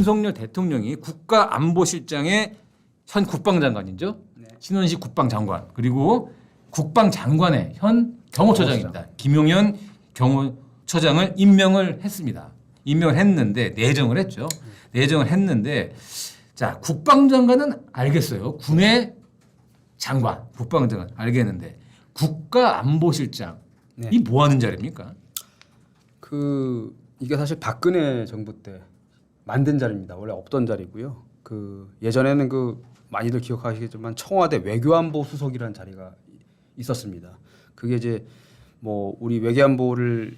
윤석열 대통령이 국가안보실장의 현 국방장관이죠. 네. 신원식 국방장관 그리고 국방장관의 현 경호처장입니다. 김용현 경호처장을 임명을 했습니다. 임명을 했는데 내정을 했죠. 내정을 했는데 자 국방장관은 알겠어요. 군의 장관, 국방장관 알겠는데 국가안보실장 네. 이 뭐 하는 자리입니까? 이게 사실 박근혜 정부 때 만든 자리입니다. 원래 없던 자리고요. 예전에는 많이들 기억하시겠지만 청와대 외교안보 수석이라는 자리가 있었습니다. 그게 이제 뭐 우리 외교안보를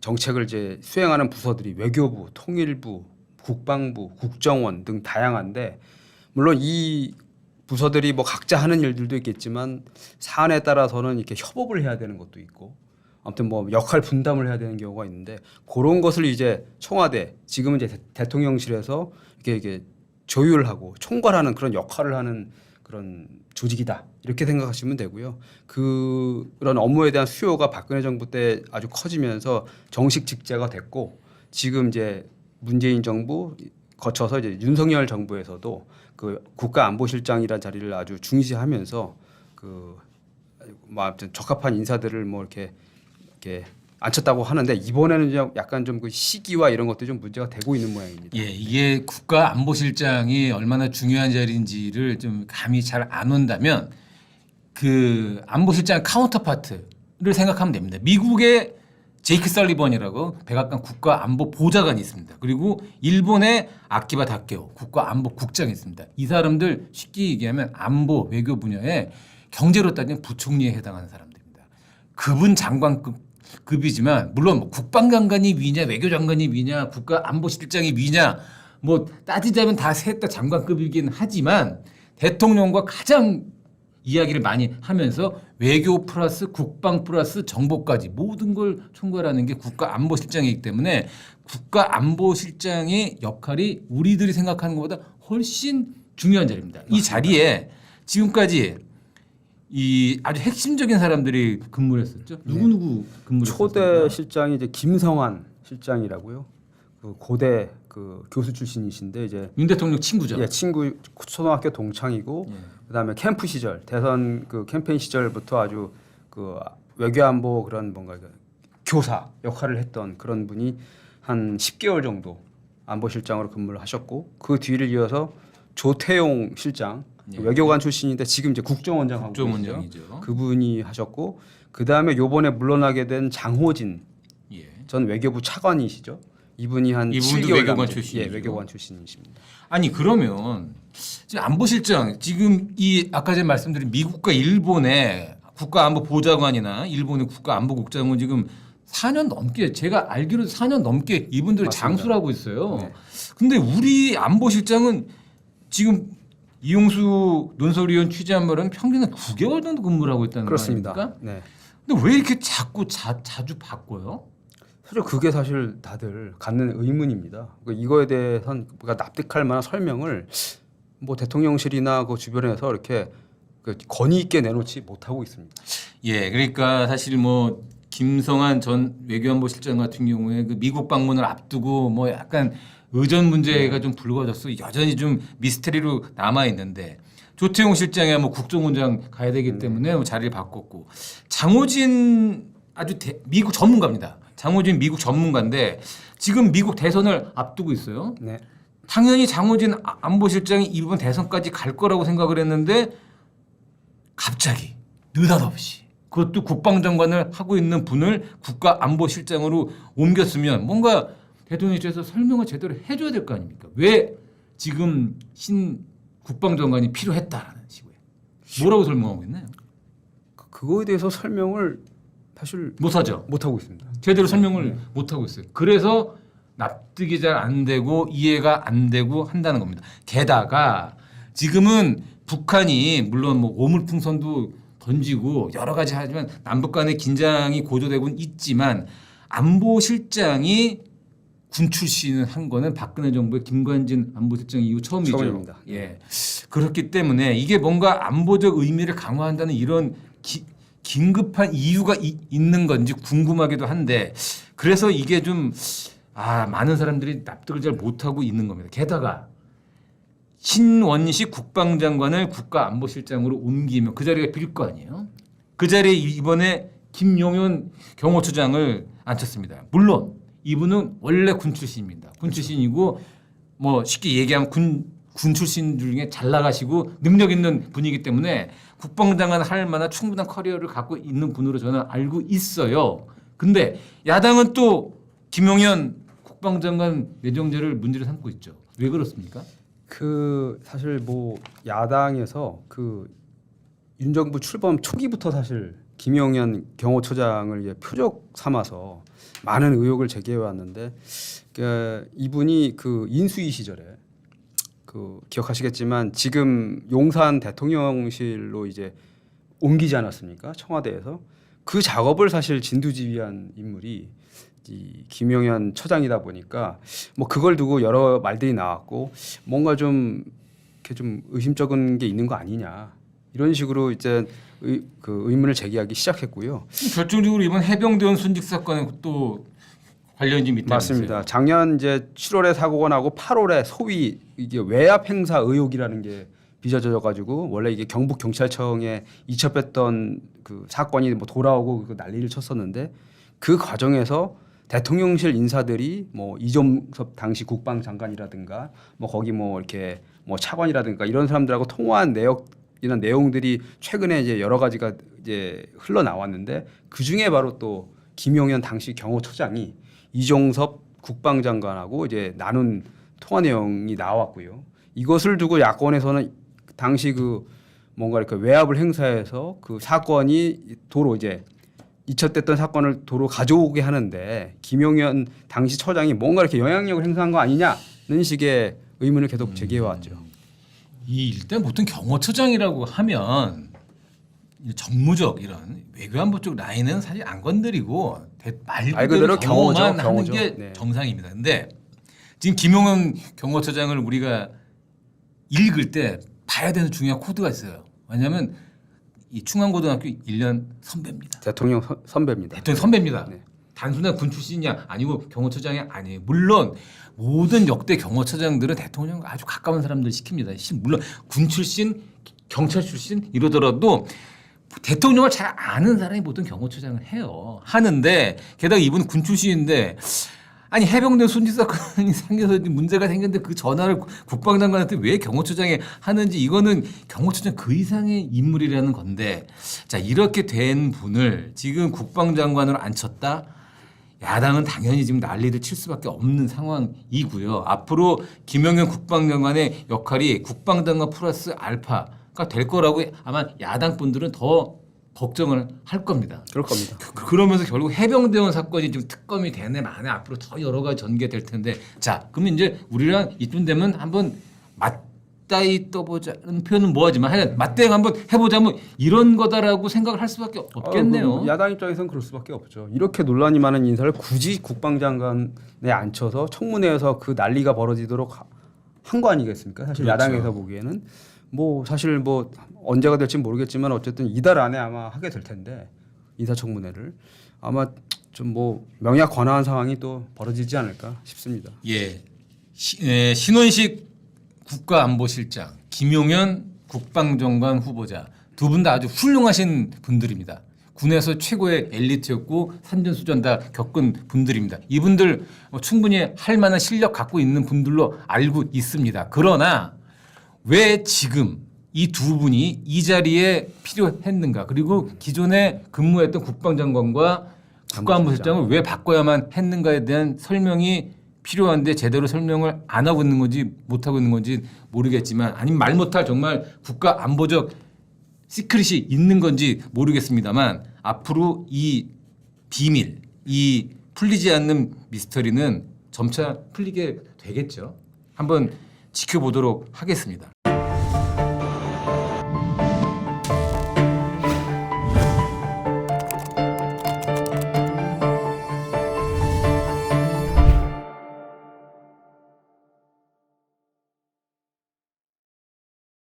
정책을 이제 수행하는 부서들이 외교부, 통일부, 국방부, 국정원 등 다양한데 물론 이 부서들이 뭐 각자 하는 일들도 있겠지만 사안에 따라서는 이렇게 협업을 해야 되는 것도 있고 아무튼 뭐 역할 분담을 해야 되는 경우가 있는데 그런 것을 이제 청와대 지금은 이제 대통령실에서 이렇게 조율하고 총괄하는 그런 역할을 하는 그런 조직이다 이렇게 생각하시면 되고요. 그런 업무에 대한 수요가 박근혜 정부 때 아주 커지면서 정식 직제가 됐고 지금 이제 문재인 정부 거쳐서 이제 윤석열 정부에서도 국가안보실장이라는 자리를 아주 중시하면서 아무튼 적합한 인사들을 뭐 이렇게 앉혔다고 하는데 이번에는 약간 좀 시기와 이런 것들이 좀 문제가 되고 있는 모양입니다. 예, 이게 국가안보실장이 얼마나 중요한 자리인지를 좀 감이 잘 안 온다면 안보실장 카운터파트를 생각하면 됩니다. 미국의 제이크 설리번이라고 백악관 국가안보보좌관이 있습니다. 그리고 일본의 아키바 다케오 국가안보국장이 있습니다. 이 사람들 쉽게 얘기하면 안보 외교 분야에 경제로 따지면 부총리에 해당하는 사람들입니다. 그분 장관급이지만 물론 뭐 국방장관이 위냐 외교장관이 위냐 국가안보실장이 위냐 뭐 따지자면 다 셋 다 장관급이긴 하지만 대통령과 가장 이야기를 많이 하면서 외교 플러스 국방 플러스 정보까지 모든 걸 총괄하는 게 국가안보실장이기 때문에 국가안보실장의 역할이 우리들이 생각하는 것보다 훨씬 중요한 자리입니다. 맞습니다. 이 자리에 지금까지 이 아주 핵심적인 사람들이 근무를 했었죠. 누구 근무를 초대 했었습니까? 실장이 이제 김성환 실장이라고요. 고대 교수 출신이신데 이제 윤 대통령 친구죠. 예, 친구 초등학교 동창이고 그다음에 캠프 시절 대선 캠페인 시절부터 아주 외교안보 그런 뭔가 교사 역할을 했던 그런 분이 한 10개월 정도 안보실장으로 근무를 하셨고 그 뒤를 이어서 조태용 실장 외교관 출신인데 지금 이제 국정원장하고 국정원장이죠. 그분이 하셨고 그다음에 요번에 물러나게 된 장호진 전 외교부 차관이시죠. 이분이 한 이분도 7개월 외교관 남짓, 출신이죠. 예, 외교관 출신이십니다. 아니 그러면 지금 안보실장 지금 이 아까 전에 말씀드린 미국과 일본의 국가안보보좌관이나 일본의 국가안보국장은 지금 4년 넘게 제가 알기로 4년 넘게 이분들이 맞습니다. 장수를 하고 있어요. 네. 근데 우리 안보실장은 지금 이용수 논설위원 취재한 말은 평균 9개월 정도 근무를 하고 있다는 거 그렇습니다. 아닙니까? 네. 근데 왜 이렇게 자주 바꿔요? 그게 사실 다들 갖는 의문입니다. 이거에 대해서는 납득할 만한 설명을 뭐 대통령실이나 그 주변에서 이렇게 권위 있게 내놓지 못하고 있습니다. 예, 그러니까 사실 뭐 김성한 전 외교안보실장 같은 경우에 미국 방문을 앞두고 뭐 약간 의전 문제가 좀 불거졌어. 여전히 좀 미스테리로 남아 있는데 조태용 실장이 뭐 국정원장 가야 되기 때문에 뭐 자리를 바꿨고 장호진 아주 미국 전문가입니다. 장호진 미국 전문가인데 지금 미국 대선을 앞두고 있어요. 네. 당연히 장호진 안보실장이 이번 대선까지 갈 거라고 생각을 했는데 갑자기 느닷없이 그것도 국방장관을 하고 있는 분을 국가안보실장으로 옮겼으면 뭔가 대통령실에서 설명을 제대로 해줘야 될 거 아닙니까? 왜 지금 신 국방장관이 필요했다라는 식으로 뭐라고 설명하고 있나요? 그거에 대해서 설명을 사실 못하죠. 못하고 있습니다. 제대로 설명을 못하고 있어요. 그래서 납득이 잘 안 되고 이해가 안 되고 한다는 겁니다. 게다가 지금은 북한이 물론 뭐 오물풍선도 던지고 여러 가지 하지만 남북 간의 긴장이 고조되고는 있지만 안보실장이 군 출신을 한 거는 박근혜 정부의 김관진 안보실장 이후 처음이죠. 처음입니다. 예. 그렇기 때문에 이게 뭔가 안보적 의미를 강화한다는 이런 긴급한 이유가 있는 건지 궁금하기도 한데 그래서 이게 좀 많은 사람들이 납득을 잘 못하고 있는 겁니다. 게다가 신원식 국방장관을 국가안보실장으로 옮기면 그 자리가 빌 거 아니에요. 그 자리에 이번에 김용현 경호처장을 앉혔습니다. 물론 이분은 원래 군 출신입니다. 군 출신이고 뭐 쉽게 얘기하면 군 출신 중에 잘 나가시고 능력 있는 분이기 때문에 국방장관 할 만한 충분한 커리어를 갖고 있는 분으로 저는 알고 있어요. 근데 야당은 또 김용현 국방장관 내정제를 문제로 삼고 있죠. 왜 그렇습니까? 그 사실 뭐 야당에서 그 윤 정부 출범 초기부터 사실 김용현 경호처장을 이제 표적 삼아서 많은 의혹을 제기해 왔는데 이분이 그 인수위 시절에 그 기억하시겠지만 지금 용산 대통령실로 이제 옮기지 않았습니까? 청와대에서 그 작업을 사실 진두지휘한 인물이 이 김용현 처장이다 보니까 뭐 그걸 두고 여러 말들이 나왔고 뭔가 좀 이렇게 좀 의심쩍은 게 있는 거 아니냐 이런 식으로 이제 그 의문을 제기하기 시작했고요. 결정적으로 이번 해병대원 순직 사건에 또 관련이 좀 있다면서요? 맞습니다. 작년 이제 7월에 사고가 나고 8월에 소위 이게 외압 행사 의혹이라는 게 빚어져 가지고 원래 이게 경북 경찰청에 이첩했던 그 사건이 뭐 돌아오고 그 난리를 쳤었는데 그 과정에서 대통령실 인사들이 뭐 이종섭 당시 국방장관이라든가 뭐 거기 뭐 이렇게 뭐 차관이라든가 이런 사람들하고 통화한 이런 내용들이 최근에 이제 여러 가지가 이제 흘러나왔는데 그 중에 바로 또 김용현 당시 경호처장이 이종섭 국방장관하고 이제 나눈 통화 내용이 나왔고요. 이것을 두고 야권에서는 당시 그 뭔가 이렇게 외압을 행사해서 그 사건이 도로 이제 이첩됐던 사건을 도로 가져오게 하는데 김용현 당시 처장이 뭔가 이렇게 영향력을 행사한 거 아니냐는 식의 의문을 계속 제기해 왔죠. 이 일단 보통 경호처장이라고 하면 정무적 이런 외교안보 쪽 라인은 사실 안 건드리고 말 그대로 경호만 하는 게 네. 정상입니다. 근데 지금 김용현 경호처장을 우리가 읽을 때 봐야 되는 중요한 코드가 있어요. 왜냐하면 이 충안고등학교 1년 선배입니다. 대통령 선배입니다. 대통령 선배입니다. 네. 단순한 군 출신이냐 아니고 경호처장이 아니에요. 물론 모든 역대 경호처장들은 대통령과 아주 가까운 사람들 시킵니다. 물론 군 출신, 경찰 출신 이러더라도 대통령을 잘 아는 사람이 보통 경호처장을 해요. 하는데 게다가 이분은 군 출신인데 아니 해병대 순직 사건이 생겨서 문제가 생겼는데 그 전화를 국방장관한테 왜 경호처장에 하는지 이거는 경호처장 그 이상의 인물이라는 건데 자 이렇게 된 분을 지금 국방장관으로 앉혔다. 야당은 당연히 지금 난리를 칠 수밖에 없는 상황이고요. 앞으로 김용현 국방장관의 역할이 국방장관 플러스 알파가 될 거라고 아마 야당 분들은 더 걱정을 할 겁니다. 그럴 겁니다. 그러면서 결국 해병대원 사건이 좀 특검이 되네 마네 앞으로 더 여러 가지 전개될 텐데 자 그러면 이제 우리랑 이쯤 되면 한번 맞다이 떠보자는 표현은 뭐하지만 하여간 맞대응 한번 해보자면 이런 거다라고 생각을 할 수밖에 없겠네요. 야당 입장에서는 그럴 수밖에 없죠. 이렇게 논란이 많은 인사를 굳이 국방장관에 앉혀서 청문회에서 그 난리가 벌어지도록 한 거 아니겠습니까? 사실 그렇죠. 야당에서 보기에는 뭐 사실 뭐 언제가 될지 모르겠지만 어쨌든 이달 안에 아마 하게 될 텐데 인사청문회를 아마 좀 뭐 명약 관화한 상황이 또 벌어지지 않을까 싶습니다. 예, 신원식 국가안보실장, 김용현 국방장관 후보자 두 분 다 아주 훌륭하신 분들입니다. 군에서 최고의 엘리트였고 산전수전 다 겪은 분들입니다. 이분들 충분히 할 만한 실력 갖고 있는 분들로 알고 있습니다. 그러나 왜 지금 이 두 분이 이 자리에 필요했는가? 그리고 기존에 근무했던 국방장관과 국가안보실장을 왜 바꿔야만 했는가에 대한 설명이 필요한데 제대로 설명을 안 하고 있는 건지 못 하고 있는 건지 모르겠지만 아니면 말 못할 정말 국가안보적 시크릿이 있는 건지 모르겠습니다만 앞으로 이 비밀, 이 풀리지 않는 미스터리는 점차 풀리게 되겠죠. 한번 지켜보도록 하겠습니다.